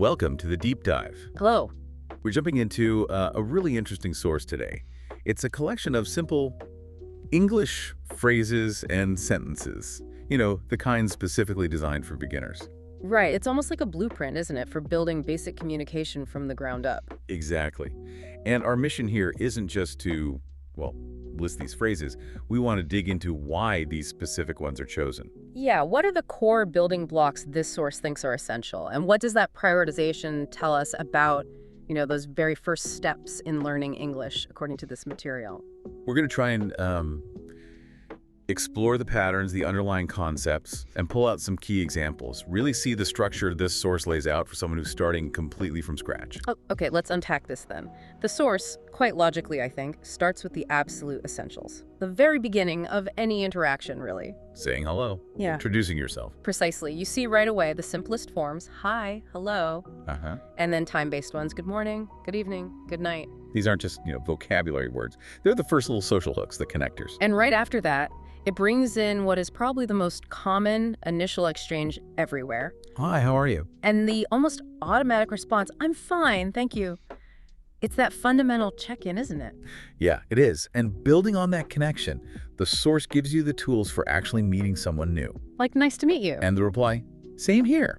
Welcome to the Deep Dive. Hello. We're jumping into a really interesting source today. It's a collection of simple English phrases and sentences. You know, the kind specifically designed for beginners. Right, it's almost like a blueprint, isn't it, for building basic communication from the ground up? Exactly. And our mission here isn't just to, well, list these phrases. We want to dig into why these specific ones are chosen. Yeah, what are the core building blocks this source thinks are essential? And what does that prioritization tell us about, those very first steps in learning English, according to this material? We're going to try and explore the patterns, the underlying concepts, and pull out some key examples. Really see the structure this source lays out for someone who's starting completely from scratch. Oh, okay, let's unpack this then. The source, quite logically, I think, starts with the absolute essentials. The very beginning of any interaction, really. Saying hello. Yeah. Introducing yourself. Precisely. You see right away the simplest forms, hi, hello, and then time-based ones, good morning, good evening, good night. These aren't just, vocabulary words. They're the first little social hooks, the connectors. And right after that, it brings in what is probably the most common initial exchange everywhere. Hi, how are you? And the almost automatic response, I'm fine, thank you. It's that fundamental check-in, isn't it? Yeah, it is. And building on that connection, the source gives you the tools for actually meeting someone new. Like, nice to meet you. And the reply, same here.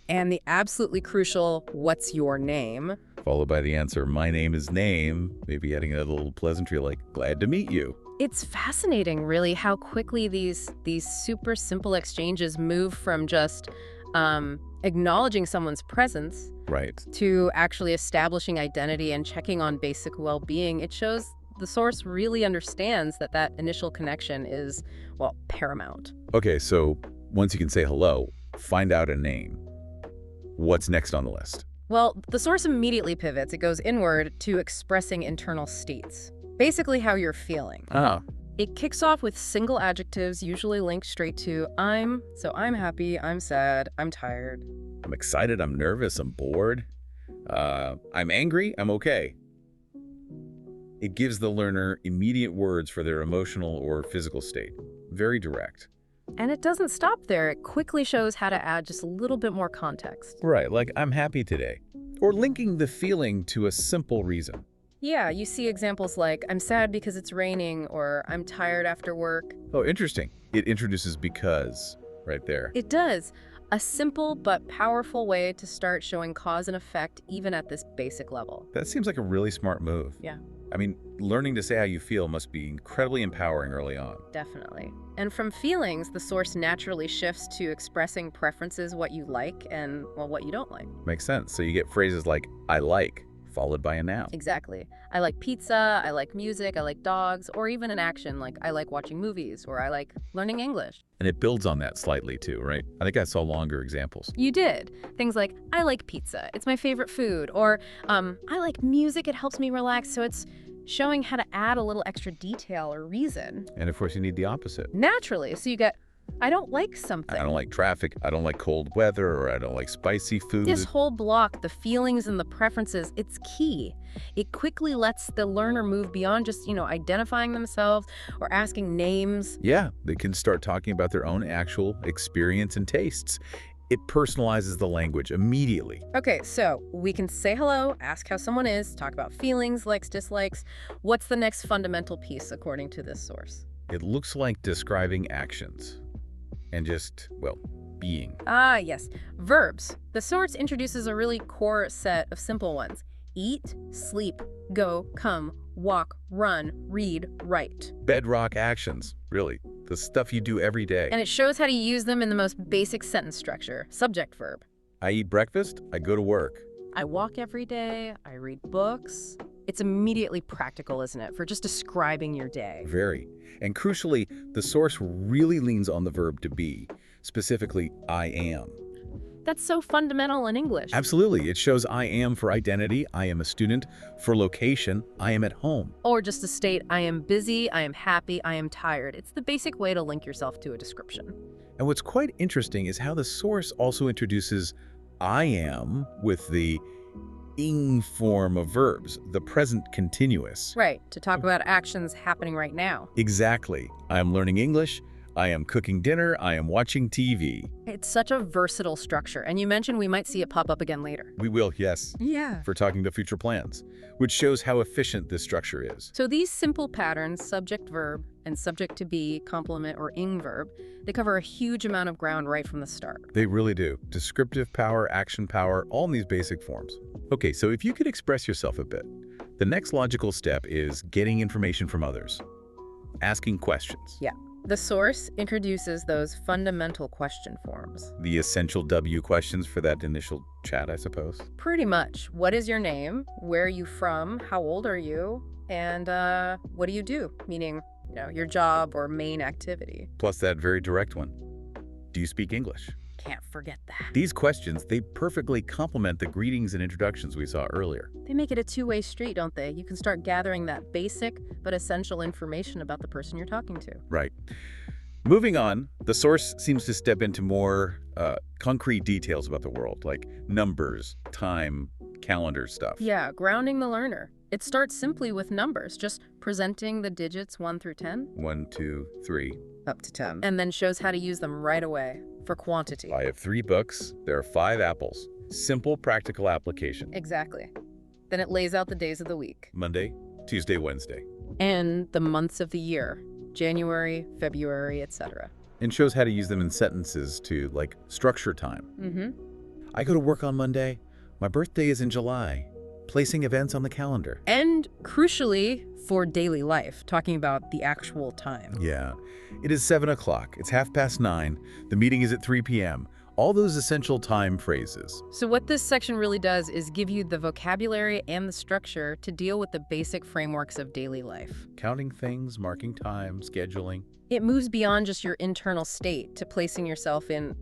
And the absolutely crucial, what's your name? Followed by the answer, my name is name, maybe adding a little pleasantry like, glad to meet you. It's fascinating, really, how quickly these super simple exchanges move from just acknowledging someone's presence to actually establishing identity and checking on basic well-being. It shows the source really understands that that initial connection is, well, paramount. Okay, so once you can say hello, find out a name. What's next on the list? Well, the source immediately pivots. It goes inward to expressing internal states. Basically how you're feeling. It kicks off with single adjectives, usually linked straight to I'm. So I'm happy, I'm sad, I'm tired. I'm excited, I'm nervous, I'm bored. I'm angry, I'm okay. It gives the learner immediate words for their emotional or physical state. Very direct. And it doesn't stop there. It quickly shows how to add just a little bit more context. Right, like I'm happy today. Or linking the feeling to a simple reason. Yeah, you see examples like, I'm sad because it's raining, or I'm tired after work. Oh, interesting. It introduces because right there. It does. A simple but powerful way to start showing cause and effect even at this basic level. That seems like a really smart move. Yeah. I mean, learning to say how you feel must be incredibly empowering early on. Definitely. And from feelings, the source naturally shifts to expressing preferences, what you like, and, well, what you don't like. Makes sense. So you get phrases like, I like, followed by a noun. Exactly. I like pizza, I like music, I like dogs, or even an action like I like watching movies, or I like learning English. And it builds on that slightly too, right? I think I saw longer examples. You did. Things like, I like pizza, it's my favorite food, or I like music, it helps me relax, so it's showing how to add a little extra detail or reason. And of course you need the opposite. Naturally. So you get, I don't like something. I don't like traffic, I don't like cold weather, or I don't like spicy food. This whole block, the feelings and the preferences, it's key. It quickly lets the learner move beyond just, identifying themselves or asking names. Yeah, they can start talking about their own actual experience and tastes. It personalizes the language immediately. Okay, so we can say hello, ask how someone is, talk about feelings, likes, dislikes. What's the next fundamental piece according to this source? It looks like describing actions and just, well, being. Ah, yes. Verbs. The source introduces a really core set of simple ones. Eat, sleep, go, come, walk, run, read, write. Bedrock actions, really. The stuff you do every day. And it shows how to use them in the most basic sentence structure. Subject verb. I eat breakfast, I go to work. I walk every day, I read books. It's immediately practical, isn't it, for just describing your day? Very. And crucially, the source really leans on the verb to be, specifically, I am. That's so fundamental in English. Absolutely. It shows I am for identity, I am a student. For location, I am at home. Or just to state, I am busy, I am happy, I am tired. It's the basic way to link yourself to a description. And what's quite interesting is how the source also introduces I am with the ing form of verbs, the present continuous. Right, to talk about actions happening right now. Exactly. I am learning English. I am cooking dinner, I am watching TV. It's such a versatile structure, and you mentioned we might see it pop up again later. We will, yes. Yeah. For talking to future plans, which shows how efficient this structure is. So these simple patterns, subject, verb, and subject to be, complement, or ing verb, they cover a huge amount of ground right from the start. They really do. Descriptive power, action power, all in these basic forms. Okay, so if you could express yourself a bit, the next logical step is getting information from others. Asking questions. Yeah. The source introduces those fundamental question forms. The essential W questions for that initial chat, I suppose. Pretty much. What is your name? Where are you from? How old are you? And what do you do? Meaning, your job or main activity. Plus that very direct one. Do you speak English? Can't forget that. These questions, they perfectly complement the greetings and introductions we saw earlier. They make it a two-way street, don't they? You can start gathering that basic but essential information about the person you're talking to. Right. Moving on, the source seems to step into more concrete details about the world, like numbers, time, calendar stuff. Yeah, grounding the learner. It starts simply with numbers, just presenting the digits 1 through 10. 1, 2, 3. Up to 10. And then shows how to use them right away for quantity. I have 3 books. There are 5 apples. Simple, practical application. Exactly. Then it lays out the days of the week. Monday, Tuesday, Wednesday. And the months of the year. January, February, etc. And shows how to use them in sentences to, structure time. Mm-hmm. I go to work on Monday. My birthday is in July. Placing events on the calendar. And crucially, for daily life, talking about the actual time. Yeah. It is 7 o'clock. It's 9:30. The meeting is at 3 p.m. All those essential time phrases. So what this section really does is give you the vocabulary and the structure to deal with the basic frameworks of daily life. Counting things, marking time, scheduling. It moves beyond just your internal state to placing yourself in,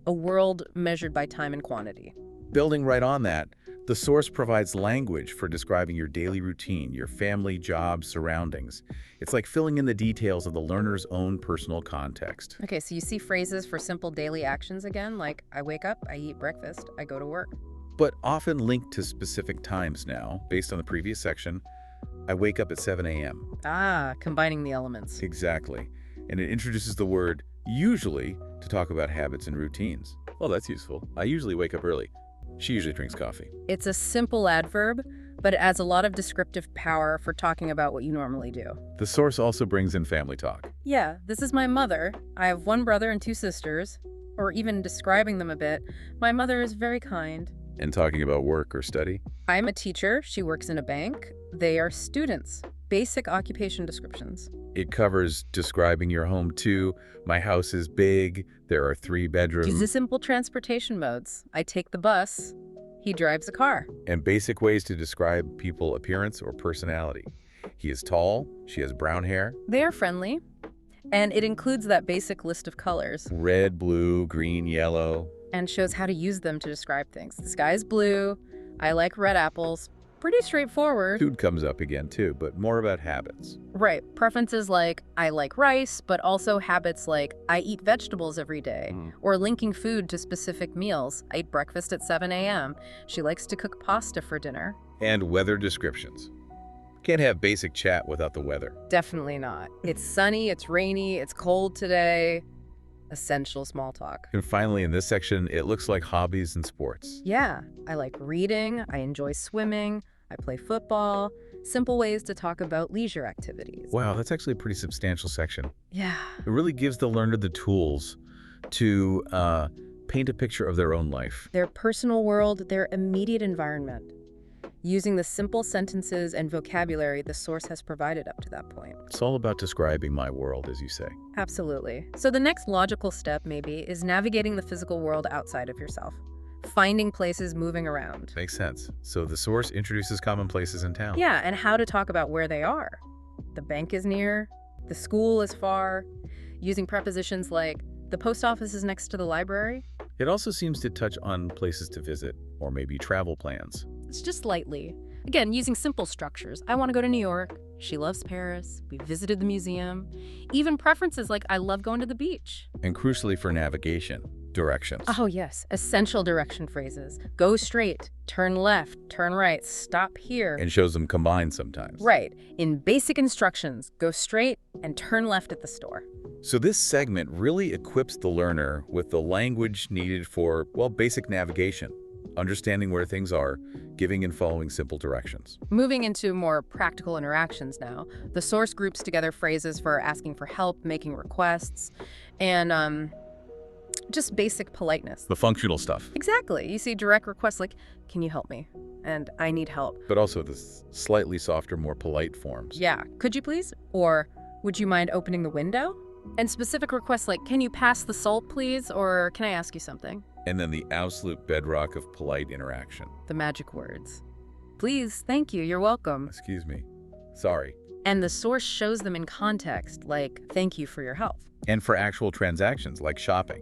a world measured by time and quantity. Building right on that, the source provides language for describing your daily routine, your family, job, surroundings. It's like filling in the details of the learner's own personal context. Okay, so you see phrases for simple daily actions again, like I wake up, I eat breakfast, I go to work. But often linked to specific times now, based on the previous section. I wake up at 7 a.m. Ah, combining the elements. Exactly. And it introduces the word usually to talk about habits and routines. Well, that's useful. I usually wake up early. She usually drinks coffee. It's a simple adverb, but it adds a lot of descriptive power for talking about what you normally do. The source also brings in family talk. Yeah, this is my mother. I have 1 brother and 2 sisters. Or even describing them a bit, my mother is very kind. And talking about work or study? I'm a teacher. She works in a bank. They are students. Basic occupation descriptions. It covers describing your home too. My house is big. There are 3 bedrooms. Use the simple transportation modes. I take the bus. He drives a car. And basic ways to describe people appearance or personality. He is tall. She has brown hair. They are friendly. And it includes that basic list of colors. Red, blue, green, yellow. And shows how to use them to describe things. The sky is blue. I like red apples. Pretty straightforward. Food comes up again too, but more about habits. Right. Preferences like I like rice, but also habits like I eat vegetables every day, or linking food to specific meals. I eat breakfast at 7 a.m. She likes to cook pasta for dinner. And weather descriptions. Can't have basic chat without the weather. Definitely not. It's sunny, it's rainy, it's cold today. Essential small talk. And finally, in this section, it looks like hobbies and sports. Yeah. I like reading. I enjoy swimming. I play football. Simple ways to talk about leisure activities. Wow, that's actually a pretty substantial section. Yeah. It really gives the learner the tools to paint a picture of their own life. Their personal world, their immediate environment. Using the simple sentences and vocabulary the source has provided up to that point. It's all about describing my world, as you say. Absolutely. So the next logical step, maybe, is navigating the physical world outside of yourself. Finding places, moving around. Makes sense. So the source introduces common places in town. Yeah, and how to talk about where they are. The bank is near, the school is far, using prepositions like the post office is next to the library. It also seems to touch on places to visit, or maybe travel plans. It's just lightly. Again, using simple structures. I want to go to New York. She loves Paris. We visited the museum. Even preferences like I love going to the beach. And crucially for navigation, directions. Oh, yes. Essential direction phrases. Go straight, turn left, turn right, stop here. And shows them combined sometimes. Right. In basic instructions, go straight and turn left at the store. So this segment really equips the learner with the language needed for, well, basic navigation, understanding where things are, giving and following simple directions. Moving into more practical interactions now, the source groups together phrases for asking for help, making requests, and just basic politeness. The functional stuff. Exactly. You see direct requests like, can you help me? And I need help. But also the slightly softer, more polite forms. Yeah. Could you please? Or would you mind opening the window? And specific requests like, can you pass the salt, please? Or can I ask you something? And then the absolute bedrock of polite interaction. The magic words. Please, thank you, you're welcome. Excuse me. Sorry. And the source shows them in context, like, thank you for your help. And for actual transactions, like shopping.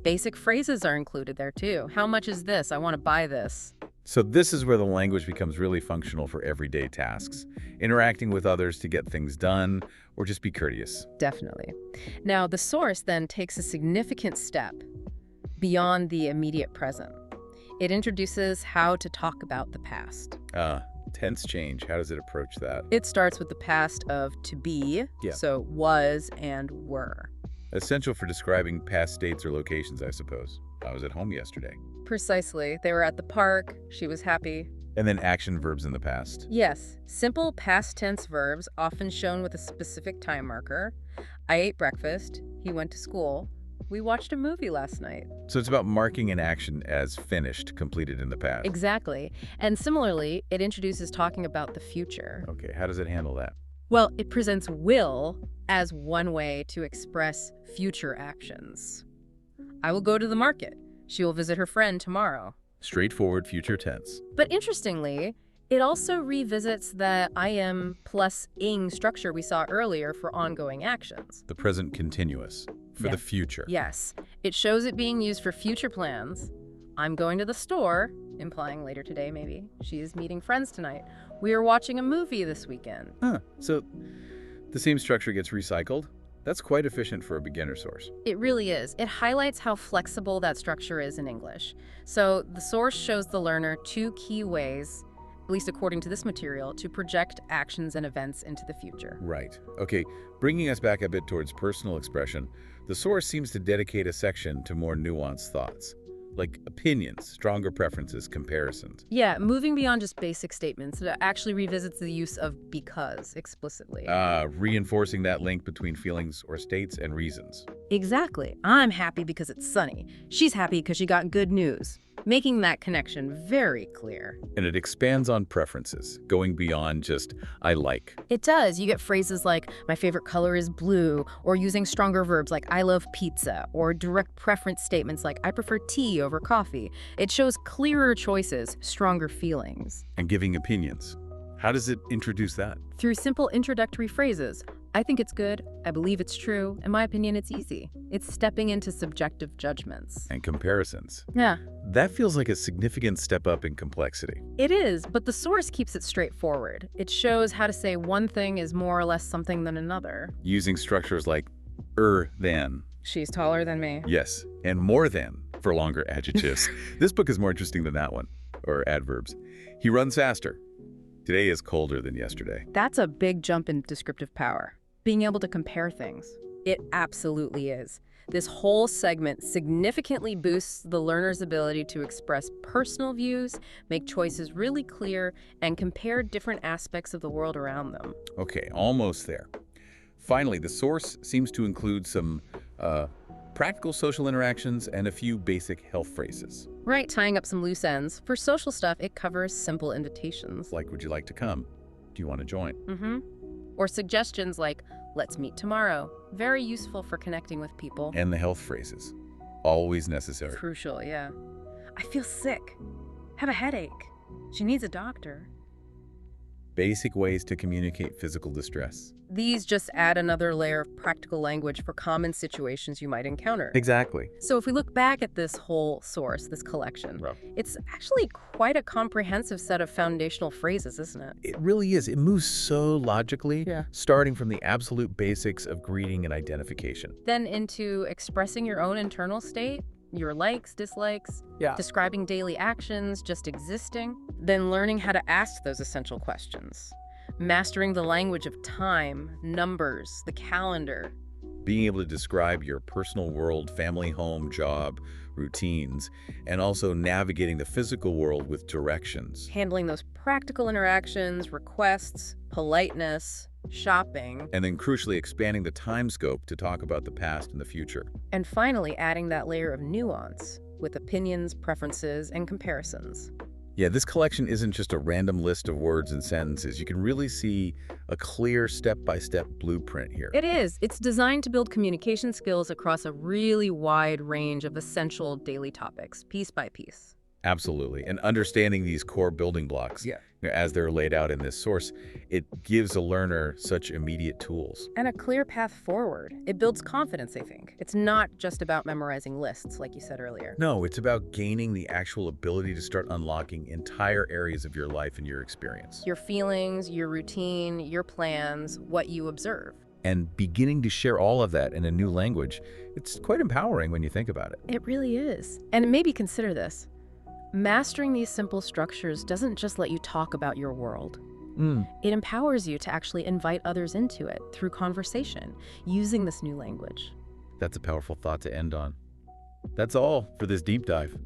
Basic phrases are included there, too. How much is this? I want to buy this. So this is where the language becomes really functional for everyday tasks, interacting with others to get things done, or just be courteous. Definitely. Now, the source then takes a significant step beyond the immediate present. It introduces how to talk about the past. Tense change. How does it approach that? It starts with the past of to be, so was and were. Essential for describing past states or locations, I suppose. I was at home yesterday. Precisely. They were at the park. She was happy. And then action verbs in the past. Yes. Simple past tense verbs, often shown with a specific time marker. I ate breakfast. He went to school. We watched a movie last night. So it's about marking an action as finished, completed in the past. Exactly. And similarly, it introduces talking about the future. Okay, how does it handle that? Well, it presents will as one way to express future actions. I will go to the market. She will visit her friend tomorrow. Straightforward future tense. But interestingly, it also revisits the I am plus ing structure we saw earlier for ongoing actions. The present continuous, for the future. Yes. It shows it being used for future plans. I'm going to the store, implying later today maybe. She is meeting friends tonight. We are watching a movie this weekend. So the same structure gets recycled? That's quite efficient for a beginner source. It really is. It highlights how flexible that structure is in English. So the source shows the learner two key ways, at least according to this material, to project actions and events into the future. Right. Okay, bringing us back a bit towards personal expression, the source seems to dedicate a section to more nuanced thoughts, like opinions, stronger preferences, comparisons. Yeah, moving beyond just basic statements, it actually revisits the use of because explicitly. Reinforcing that link between feelings or states and reasons. Exactly. I'm happy because it's sunny. She's happy because she got good news. Making that connection very clear. And it expands on preferences, going beyond just, I like. It does. You get phrases like, my favorite color is blue, or using stronger verbs like, I love pizza, or direct preference statements like, I prefer tea over coffee. It shows clearer choices, stronger feelings. And giving opinions. How does it introduce that? Through simple introductory phrases. I think it's good, I believe it's true, in my opinion it's easy. It's stepping into subjective judgments. And comparisons. Yeah. That feels like a significant step up in complexity. It is, but the source keeps it straightforward. It shows how to say one thing is more or less something than another. Using structures like than. She's taller than me. Yes, and more than for longer adjectives. This book is more interesting than that one, or adverbs. He runs faster. Today is colder than yesterday. That's a big jump in descriptive power. Being able to compare things. It absolutely is. This whole segment significantly boosts the learner's ability to express personal views, make choices really clear, and compare different aspects of the world around them. Okay, almost there. Finally, the source seems to include some practical social interactions and a few basic health phrases. Right, tying up some loose ends. For social stuff, it covers simple invitations. Like, would you like to come? Do you want to join? Or suggestions like, let's meet tomorrow. Very useful for connecting with people. And the health phrases. Always necessary. Crucial, yeah. I feel sick. Have a headache. She needs a doctor. Basic ways to communicate physical distress. These just add another layer of practical language for common situations you might encounter. Exactly. So if we look back at this whole source, this collection, it's actually quite a comprehensive set of foundational phrases, isn't it? It really is. It moves so logically, starting from the absolute basics of greeting and identification. Then into expressing your own internal state, your likes, dislikes, Yeah. describing daily actions, just existing. Then learning how to ask those essential questions. Mastering the language of time, numbers, the calendar. Being able to describe your personal world, family, home, job, routines, and also navigating the physical world with directions. Handling those practical interactions, requests, politeness, shopping. And then crucially expanding the time scope to talk about the past and the future. And finally, adding that layer of nuance with opinions, preferences, and comparisons. Yeah, this collection isn't just a random list of words and sentences. You can really see a clear step-by-step blueprint here. It is. It's designed to build communication skills across a really wide range of essential daily topics, piece by piece. Absolutely. And understanding these core building blocks, as they're laid out in this source, it gives a learner such immediate tools. And a clear path forward. It builds confidence, I think. It's not just about memorizing lists, like you said earlier. No, it's about gaining the actual ability to start unlocking entire areas of your life and your experience. Your feelings, your routine, your plans, what you observe. And beginning to share all of that in a new language, it's quite empowering when you think about it. It really is. And maybe consider this. Mastering these simple structures doesn't just let you talk about your world. It empowers you to actually invite others into it through conversation, using this new language. That's a powerful thought to end on. That's all for this deep dive.